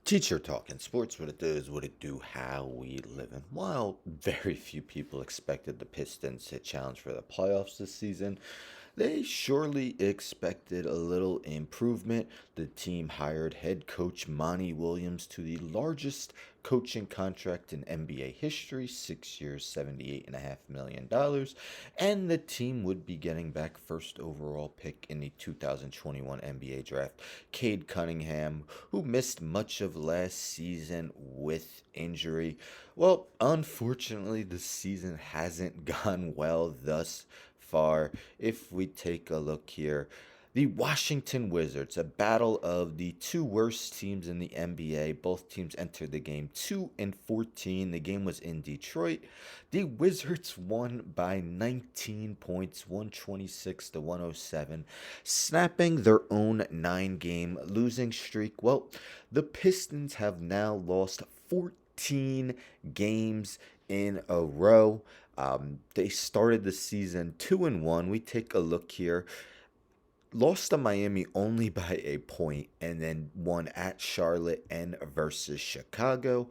Teacher Talking Sports, what it does, what it do, how we live. And while very few people expected the Pistons to challenge for the playoffs this season, they surely expected a little improvement. The team hired head coach Monty Williams to the largest coaching contract in NBA history, 6 years, $78.5 million. And the team would be getting back first overall pick in the 2021 NBA draft, Cade Cunningham, who missed much of last season with injury. Well, unfortunately, the season hasn't gone well thus far. If we take a look here, the Washington Wizards, a battle of the two worst teams in the NBA. Both teams entered the game 2-14. The game was in Detroit. The Wizards won by 19 points, 126 to 107, snapping their own 9-game losing streak. Well, the Pistons have now lost 14 games in a row. They started the season 2-1. We take a look here. Lost to Miami only by a point, and then won at Charlotte and versus Chicago.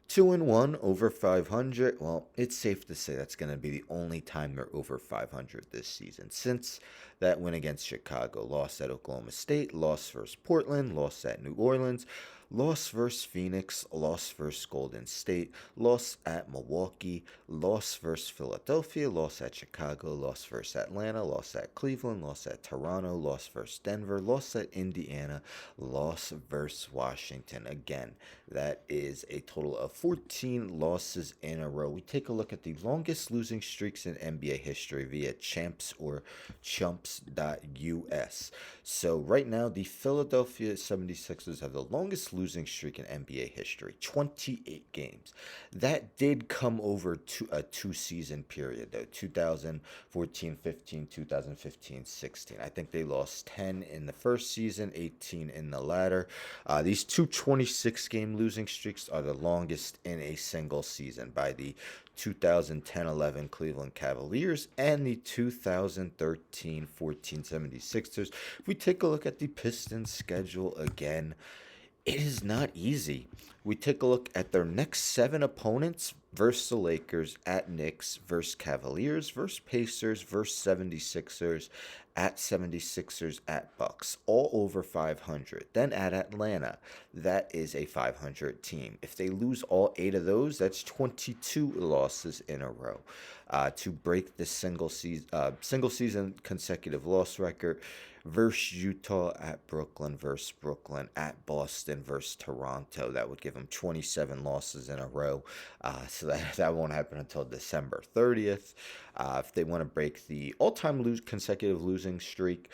2-1 over 500. Well, it's safe to say that's going to be the only time they're over 500 this season. Since that win against Chicago, lost at Oklahoma State, lost versus Portland, lost at New Orleans, loss versus Phoenix, loss versus Golden State, loss at Milwaukee, loss versus Philadelphia, loss at Chicago, loss versus Atlanta, loss at Cleveland, loss at Toronto, loss versus Denver, loss at Indiana, loss versus Washington. Again, that is a total of 14 losses in a row. We take a look at the longest losing streaks in NBA history via champs or chumps.us. So right now, the Philadelphia 76ers have the longest losing streak in NBA history, 28 games. That did come over to a two-season period, though, 2014-15, 2015-16. I think they lost 10 in the first season, 18 in the latter. These two 26-game losing streaks are the longest in a single season by the 2010-11 Cleveland Cavaliers and the 2013-14 76ers. If we take a look at the Pistons schedule again, it is not easy. We take a look at their next 7 opponents versus the Lakers, at Knicks, versus Cavaliers, versus Pacers, versus 76ers, at 76ers, at Bucks, all over 500. Then at Atlanta, that is a 500 team. If they lose all 8 of those, that's 22 losses in a row. To break the single season consecutive loss record, versus Utah, at Brooklyn, versus Brooklyn, at Boston, versus Toronto. That would give them 27 losses in a row. So that won't happen until December 30th. If they want to break the all-time consecutive losing streak,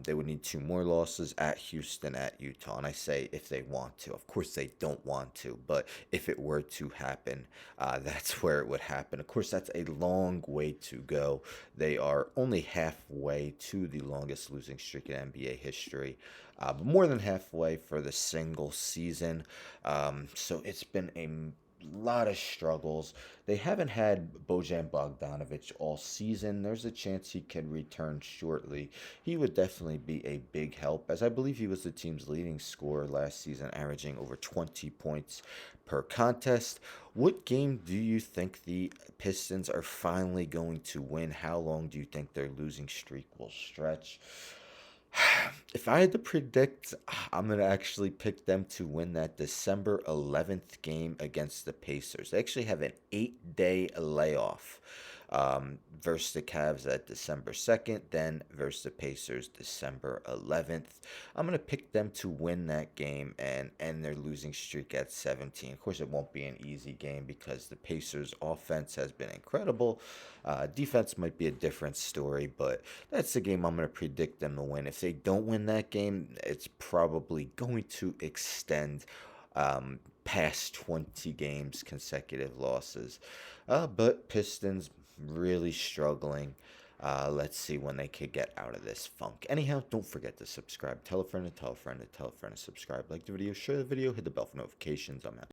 they would need 2 more losses at Houston, at Utah. And I say if they want to. Of course, they don't want to. But if it were to happen, that's where it would happen. Of course, that's a long way to go. They are only halfway to the longest losing streak in NBA history. But more than halfway for the single season. So it's been a lot of struggles. They haven't had Bojan Bogdanovic all season. There's a chance he can return shortly. He would definitely be a big help, as I believe he was the team's leading scorer last season, averaging over 20 points per contest. What game do you think the Pistons are finally going to win? How long do you think their losing streak will stretch? If I had to predict, I'm going to actually pick them to win that December 11th game against the Pacers. They actually have an 8-day layoff versus the Cavs at December 2nd, then versus the Pacers December 11th. I'm going to pick them to win that game and end their losing streak at 17. Of course, it won't be an easy game because the Pacers' offense has been incredible. Defense might be a different story, but that's the game I'm going to predict them to win. If they don't win that game, it's probably going to extend past 20 games consecutive losses. But Pistons really struggling. Let's see when they could get out of this funk. Anyhow, don't forget to subscribe. Tell a friend to tell a friend to tell a friend to subscribe. Like the video, share the video, hit the bell for notifications. I'm out.